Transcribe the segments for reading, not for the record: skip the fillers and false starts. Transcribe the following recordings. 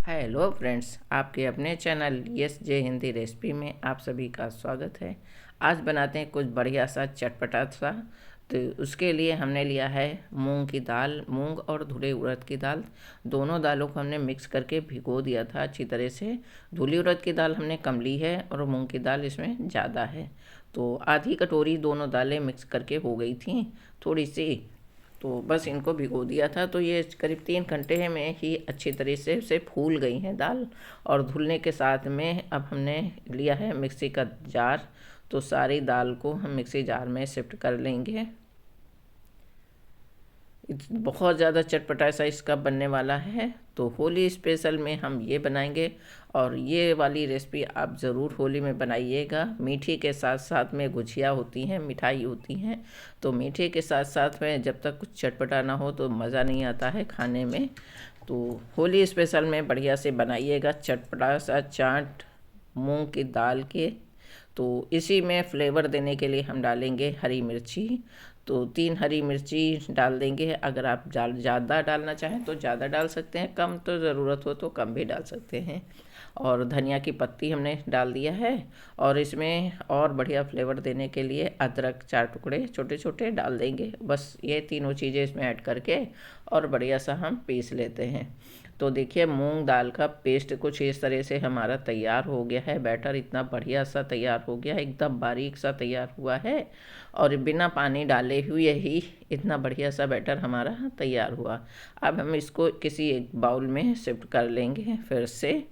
Hello friends, आपके अपने channel yes जे Hindi recipe में आप सभी का स्वागत है। आज बनाते हैं कुछ बढ़िया सा चटपटा सा। तो उसके लिए हमने लिया है मूंग की दाल, मूंग और धुले उड़द की दाल। दोनों दालों को हमने मिक्स करके भिगो दिया था अच्छी तरह से। धुली उड़द की दाल हमने कम ली है और मूंग की दाल इसमें ज़्यादा है। तो आधी कटोरी दोनों दालें मिक्स करके हो गई थी थोड़ी सी। तो बस इनको भिगो दिया था, तो ये करीब 3 घंटे में ही अच्छी तरह से फूल गई हैं दाल। और धुलने के साथ में अब हमने लिया है मिक्सी का जार। तो सारी दाल को हम मिक्सी जार में शिफ्ट कर लेंगे। बहुत ज़्यादा चटपटा सा इसका बनने वाला है, तो होली स्पेशल में हम ये बनाएंगे। और ये वाली रेसिपी आप ज़रूर होली में बनाइएगा। मीठी के साथ साथ में गुजिया होती हैं, मिठाई होती हैं। तो मीठे के साथ साथ में जब तक कुछ चटपटा ना हो तो मज़ा नहीं आता है खाने में। तो होली स्पेशल में बढ़िया से बनाइएगा चटपटा सा चाट मूंग की दाल के। तो इसी में फ्लेवर देने के लिए हम डालेंगे हरी मिर्ची। तो 3 हरी मिर्ची डाल देंगे। अगर आप ज़्यादा डालना चाहें तो ज़्यादा डाल सकते हैं, कम तो ज़रूरत हो तो कम भी डाल सकते हैं। और धनिया की पत्ती हमने डाल दिया है। और इसमें और बढ़िया फ्लेवर देने के लिए अदरक 4 टुकड़े छोटे छोटे डाल देंगे। बस ये तीनों चीज़ें इसमें ऐड करके और बढ़िया सा हम पीस लेते हैं। तो देखिए मूंग दाल का पेस्ट कुछ इस तरह से हमारा तैयार हो गया है। बैटर इतना बढ़िया सा तैयार हो गया है, एकदम बारीक सा तैयार हुआ है। और बिना पानी डाले हुए ही इतना बढ़िया सा बैटर हमारा तैयार हुआ। अब हम इसको किसी एक बाउल में शिफ्ट कर लेंगे फिर से।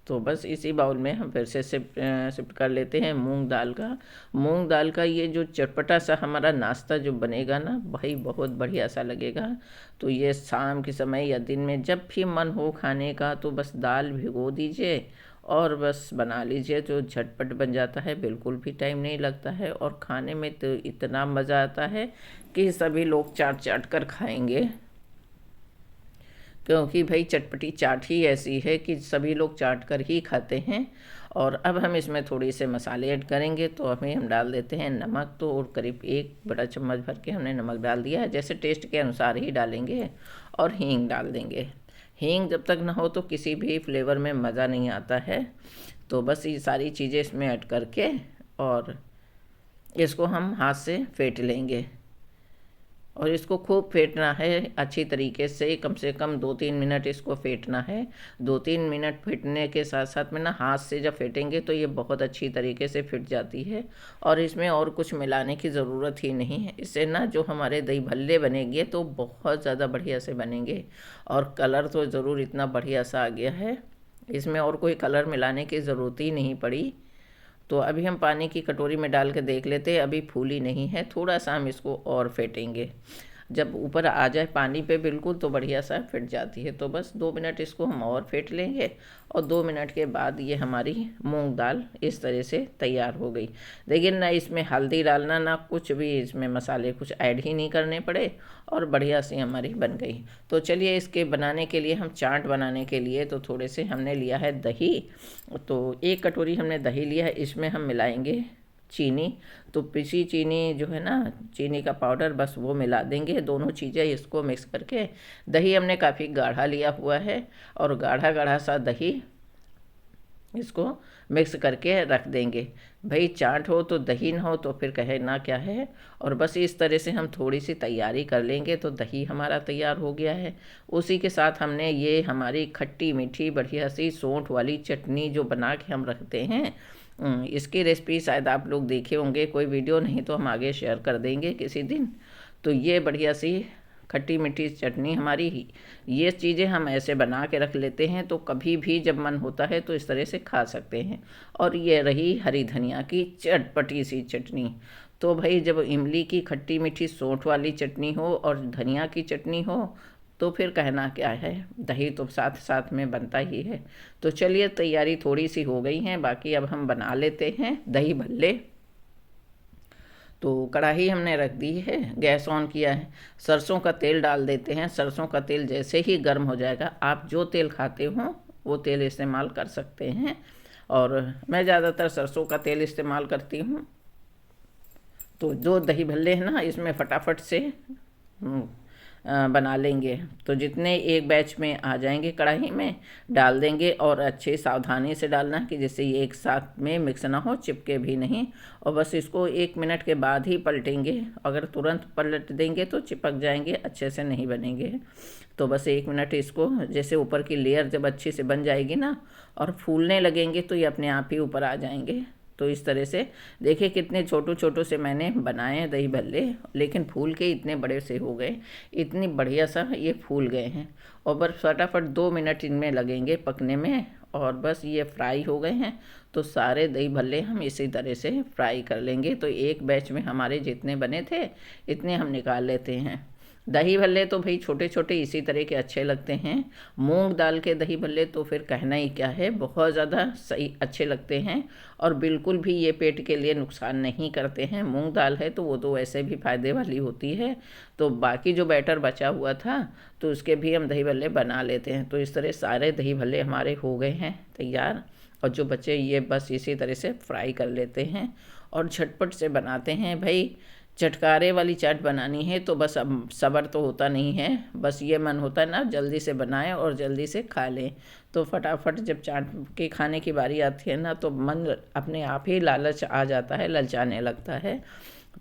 तो बस इसी बाउल में हम फिर से शिफ्ट कर लेते हैं मूंग दाल का। मूंग दाल का ये जो चटपटा सा हमारा नाश्ता जो बनेगा ना भाई, बहुत बढ़िया सा लगेगा। तो ये शाम के समय या दिन में जब भी मन हो खाने का तो बस दाल भिगो दीजिए और बस बना लीजिए। तो झटपट बन जाता है, बिल्कुल भी टाइम नहीं लगता है और खाने में तो इतना मज़ा आता है कि सभी लोग चाट चाट कर खाएंगे। क्योंकि भाई चटपटी चाट ही ऐसी है कि सभी लोग चाट कर ही खाते हैं। और अब हम इसमें थोड़ी से मसाले ऐड करेंगे। तो अभी हम डाल देते हैं नमक। तो और करीब 1 बड़ा चम्मच भर के हमने नमक डाल दिया है, जैसे टेस्ट के अनुसार ही डालेंगे। और हींग डाल देंगे। हींग जब तक ना हो तो किसी भी फ्लेवर में मज़ा नहीं आता है। तो बस ये सारी चीज़ें इसमें ऐड करके और इसको हम हाथ से फेंट लेंगे। और इसको खूब फेंटना है अच्छी तरीके से कम 2-3 मिनट इसको फेंटना है। 2-3 मिनट फेंटने के साथ साथ में ना हाथ से जब फेंटेंगे तो ये बहुत अच्छी तरीके से फिट जाती है। और इसमें और कुछ मिलाने की ज़रूरत ही नहीं है। इससे ना जो हमारे दही भल्ले बनेंगे तो बहुत ज़्यादा बढ़िया से बनेंगे। और कलर तो ज़रूर इतना बढ़िया सा आ गया है, इसमें और कोई कलर मिलाने की ज़रूरत ही नहीं पड़ी। तो अभी हम पानी की कटोरी में डाल के देख लेते हैं, अभी फूली नहीं है, थोड़ा सा हम इसको और फेंटेंगे। जब ऊपर आ जाए पानी पे बिल्कुल तो बढ़िया सा फिट जाती है। तो बस 2 मिनट इसको हम और फेंट लेंगे। और 2 मिनट के बाद ये हमारी मूंग दाल इस तरह से तैयार हो गई। देखिए ना इसमें हल्दी डालना ना कुछ भी, इसमें मसाले कुछ ऐड ही नहीं करने पड़े और बढ़िया से हमारी बन गई। तो चलिए इसके बनाने के लिए हम चाट बनाने के लिए तो थोड़े से हमने लिया है दही। तो 1 कटोरी हमने दही लिया है, इसमें हम मिलाएंगे चीनी। तो पिसी चीनी जो है ना, चीनी का पाउडर, बस वो मिला देंगे। दोनों चीज़ें इसको मिक्स करके, दही हमने काफ़ी गाढ़ा लिया हुआ है और गाढ़ा गाढ़ा सा दही इसको मिक्स करके रख देंगे। भाई चाट हो तो दही ना हो तो फिर कहे ना क्या है। और बस इस तरह से हम थोड़ी सी तैयारी कर लेंगे तो दही हमारा तैयार हो गया है। उसी के साथ हमने ये हमारी खट्टी मीठी बढ़िया सी सौंठ वाली चटनी जो बना के हम रखते हैं, इसकी रेसिपी शायद आप लोग देखे होंगे, कोई वीडियो नहीं तो हम आगे शेयर कर देंगे किसी दिन। तो ये बढ़िया सी खट्टी मीठी चटनी हमारी ही, ये चीज़ें हम ऐसे बना के रख लेते हैं तो कभी भी जब मन होता है तो इस तरह से खा सकते हैं। और ये रही हरी धनिया की चटपटी सी चटनी। तो भाई जब इमली की खट्टी मीठी सौंठ वाली चटनी हो और धनिया की चटनी हो तो फिर कहना क्या है, दही तो साथ साथ में बनता ही है। तो चलिए तैयारी थोड़ी सी हो गई है, बाकी अब हम बना लेते हैं दही भल्ले। तो कढ़ाई हमने रख दी है, गैस ऑन किया है। सरसों का तेल डाल देते हैं। सरसों का तेल जैसे ही गर्म हो जाएगा, आप जो तेल खाते हो वो तेल इस्तेमाल कर सकते हैं। और मैं ज़्यादातर सरसों का तेल इस्तेमाल करती हूँ। तो जो दही भल्ले हैं ना, इसमें फटाफट से बना लेंगे। तो जितने एक बैच में आ जाएंगे कढ़ाई में डाल देंगे, और अच्छे सावधानी से डालना कि जिससे ये एक साथ में मिक्स ना हो, चिपके भी नहीं। और बस इसको 1 मिनट के बाद ही पलटेंगे, अगर तुरंत पलट देंगे तो चिपक जाएंगे, अच्छे से नहीं बनेंगे। तो बस 1 मिनट इसको, जैसे ऊपर की लेयर जब अच्छी से बन जाएगी ना और फूलने लगेंगे तो ये अपने आप ही ऊपर आ जाएंगे। तो इस तरह से देखिए कितने छोटू छोटू से मैंने बनाए हैं दही भल्ले, लेकिन फूल के इतने बड़े से हो गए, इतनी बढ़िया सा ये फूल गए हैं। और बस फटाफट 2 मिनट इनमें लगेंगे पकने में, और बस ये फ्राई हो गए हैं। तो सारे दही भल्ले हम इसी तरह से फ्राई कर लेंगे। तो एक बैच में हमारे जितने बने थे इतने हम निकाल लेते हैं। दही भल्ले तो भाई छोटे छोटे इसी तरह के अच्छे लगते हैं। मूंग दाल के दही भल्ले तो फिर कहना ही क्या है, बहुत ज़्यादा सही अच्छे लगते हैं, और बिल्कुल भी ये पेट के लिए नुकसान नहीं करते हैं। मूंग दाल है तो वो तो वैसे भी फ़ायदे वाली होती है। तो बाकी जो बैटर बचा हुआ था तो उसके भी हम दही भल्ले बना लेते हैं। तो इस तरह सारे दही भल्ले हमारे हो गए हैं तैयार, और जो बचे ये बस इसी तरह से फ्राई कर लेते हैं और झटपट से बनाते हैं। भाई चटकारे वाली चाट बनानी है तो बस अब सब्र तो होता नहीं है, बस ये मन होता है ना जल्दी से बनाएं और जल्दी से खा लें। तो फटाफट जब चाट के खाने की बारी आती है ना तो मन अपने आप ही लालच आ जाता है, ललचाने लगता है।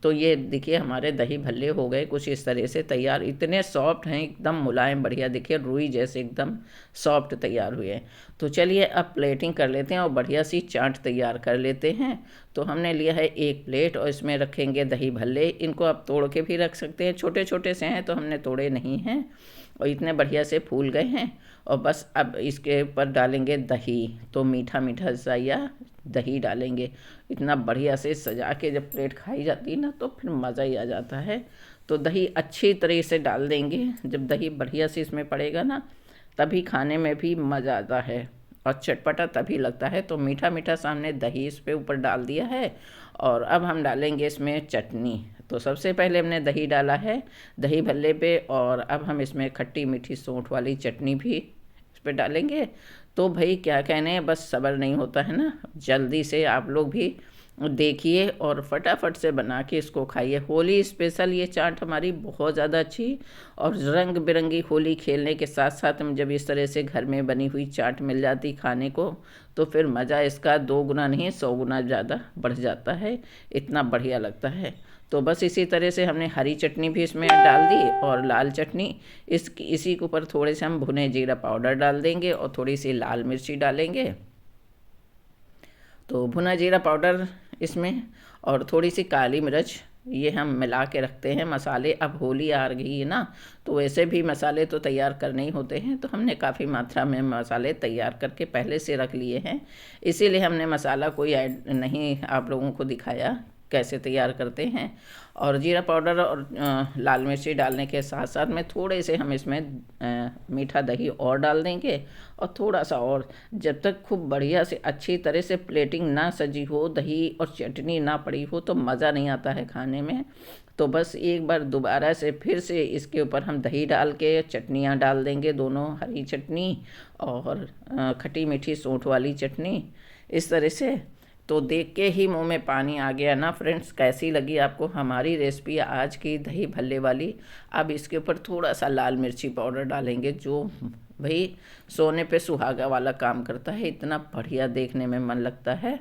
तो ये देखिए हमारे दही भल्ले हो गए कुछ इस तरह से तैयार, इतने सॉफ्ट हैं, एकदम मुलायम बढ़िया, देखिए रुई जैसे एकदम सॉफ्ट तैयार हुए हैं। तो चलिए अब प्लेटिंग कर लेते हैं और बढ़िया सी चाट तैयार कर लेते हैं। तो हमने लिया है एक प्लेट और इसमें रखेंगे दही भल्ले। इनको आप तोड़ के भी रख सकते हैं, छोटे छोटे से हैं तो हमने तोड़े नहीं हैं, और इतने बढ़िया से फूल गए हैं। और बस अब इसके ऊपर डालेंगे दही, तो मीठा मीठा सा या दही डालेंगे। इतना बढ़िया से सजा के जब प्लेट खाई जाती है ना तो फिर मज़ा ही आ जाता है। तो दही अच्छी तरह से डाल देंगे, जब दही बढ़िया से इसमें पड़ेगा ना तभी खाने में भी मज़ा आता है और चटपटा तभी लगता है। तो मीठा मीठा सामने दही इस पे ऊपर डाल दिया है, और अब हम डालेंगे इसमें चटनी। तो सबसे पहले हमने दही डाला है दही भल्ले पे, और अब हम इसमें खट्टी मीठी सौंठ वाली चटनी भी इस पे डालेंगे। तो भाई क्या कहने, बस सब्र नहीं होता है ना, जल्दी से आप लोग भी देखिए और फटाफट से बना के इसको खाइए। होली स्पेशल ये चाट हमारी बहुत ज़्यादा अच्छी, और रंग बिरंगी होली खेलने के साथ साथ हम जब इस तरह से घर में बनी हुई चाट मिल जाती खाने को तो फिर मज़ा इसका 2 गुना नहीं 100 गुना ज़्यादा बढ़ जाता है, इतना बढ़िया लगता है। तो बस इसी तरह से हमने हरी चटनी भी इसमें डाल दी और लाल चटनी, इसी के ऊपर थोड़े से हम भुने जीरा पाउडर डाल देंगे और थोड़ी सी लाल मिर्ची डालेंगे। तो भुना जीरा पाउडर इसमें और थोड़ी सी काली मिर्च, ये हम मिला के रखते हैं मसाले। अब होली आ गई है ना तो वैसे भी मसाले तो तैयार करने ही होते हैं, तो हमने काफ़ी मात्रा में मसाले तैयार करके पहले से रख लिए हैं, इसीलिए हमने मसाला कोई ऐड नहीं आप लोगों को दिखाया कैसे तैयार करते हैं। और जीरा पाउडर और लाल मिर्ची डालने के साथ साथ में थोड़े से हम इसमें मीठा दही और डाल देंगे, और थोड़ा सा और, जब तक खूब बढ़िया से अच्छी तरह से प्लेटिंग ना सजी हो, दही और चटनी ना पड़ी हो तो मज़ा नहीं आता है खाने में। तो बस एक बार दोबारा से फिर से इसके ऊपर हम दही डाल के चटनियाँ डाल देंगे, दोनों हरी चटनी और खट्टी मीठी सौंठ वाली चटनी इस तरह से। तो देख के ही मुंह में पानी आ गया ना फ्रेंड्स। कैसी लगी आपको हमारी रेसिपी आज की दही भल्ले वाली। अब इसके ऊपर थोड़ा सा लाल मिर्ची पाउडर डालेंगे, जो भाई सोने पे सुहागा वाला काम करता है, इतना बढ़िया देखने में मन लगता है।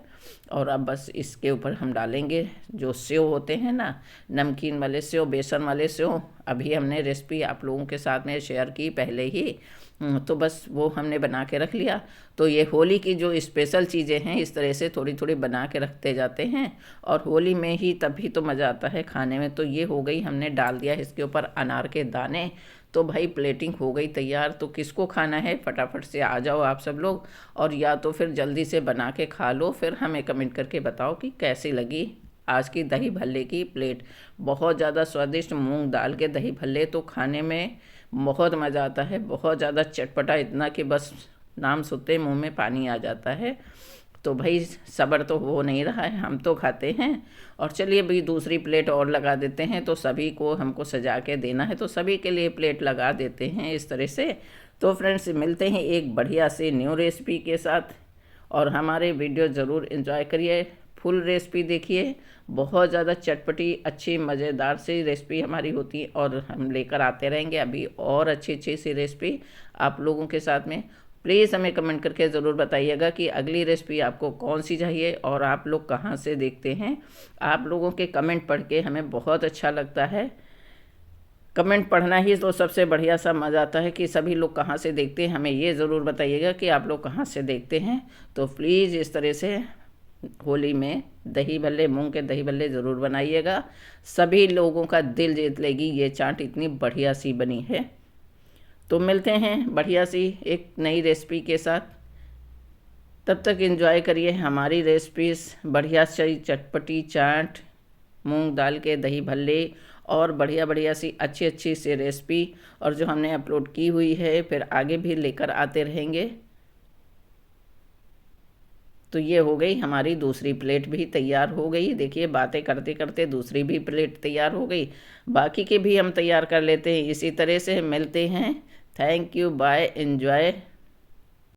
और अब बस इसके ऊपर हम डालेंगे जो सेव होते हैं ना, नमकीन वाले सेव, बेसन वाले सेव। अभी हमने रेसिपी आप लोगों के साथ में शेयर की पहले ही, तो बस वो हमने बना के रख लिया। तो ये होली की जो स्पेशल चीज़ें हैं इस तरह से थोड़ी थोड़ी बना के रखते जाते हैं, और होली में ही तभी तो मज़ा आता है खाने में। तो ये हो गई, हमने डाल दिया इसके ऊपर अनार के दाने। तो भाई प्लेटिंग हो गई तैयार। तो किसको खाना है फटाफट से आ जाओ आप सब लोग, और या तो फिर जल्दी से बना के खा लो, फिर हमें कमेंट करके बताओ कि कैसी लगी आज की दही भल्ले की प्लेट। बहुत ज़्यादा स्वादिष्ट मूंग दाल के दही भल्ले तो खाने में बहुत मज़ा आता है, बहुत ज़्यादा चटपटा, इतना कि बस नाम सुनते मुंह में पानी आ जाता है। तो भाई सब्र तो हो नहीं रहा है, हम तो खाते हैं। और चलिए भाई दूसरी प्लेट और लगा देते हैं, तो सभी को हमको सजा के देना है तो सभी के लिए प्लेट लगा देते हैं इस तरह से। तो फ्रेंड्स मिलते हैं एक बढ़िया से न्यू रेसिपी के साथ, और हमारे वीडियो ज़रूर एंजॉय करिए, फुल रेसिपी देखिए, बहुत ज़्यादा चटपटी अच्छी मज़ेदार सी रेसिपी हमारी होती है और हम लेकर आते रहेंगे अभी और अच्छी अच्छी सी रेसिपी आप लोगों के साथ में। प्लीज़ हमें कमेंट करके ज़रूर बताइएगा कि अगली रेसिपी आपको कौन सी चाहिए और आप लोग कहाँ से देखते हैं। आप लोगों के कमेंट पढ़ के हमें बहुत अच्छा लगता है। कमेंट पढ़ना ही तो सबसे बढ़िया सा मज़ा आता है कि सभी लोग कहाँ से देखते हैं, हमें ये ज़रूर बताइएगा कि आप लोग कहाँ से देखते हैं। तो प्लीज़ इस तरह से होली में दही भल्ले, मूंग के दही भल्ले ज़रूर बनाइएगा। सभी लोगों का दिल जीत लेगी ये चाट, इतनी बढ़िया सी बनी है। तो मिलते हैं बढ़िया सी एक नई रेसिपी के साथ। तब तक एंजॉय करिए हमारी रेसिपीज़, बढ़िया सी चटपटी चाट, मूंग दाल के दही भल्ले और बढ़िया बढ़िया सी अच्छी अच्छी सी रेसिपी, और जो हमने अपलोड की हुई है फिर आगे भी लेकर आते रहेंगे। तो ये हो गई हमारी दूसरी प्लेट भी तैयार हो गई। देखिए बातें करते करते दूसरी भी प्लेट तैयार हो गई। बाकी के भी हम तैयार कर लेते हैं इसी तरह से। मिलते हैं। Thank you, bye, enjoy.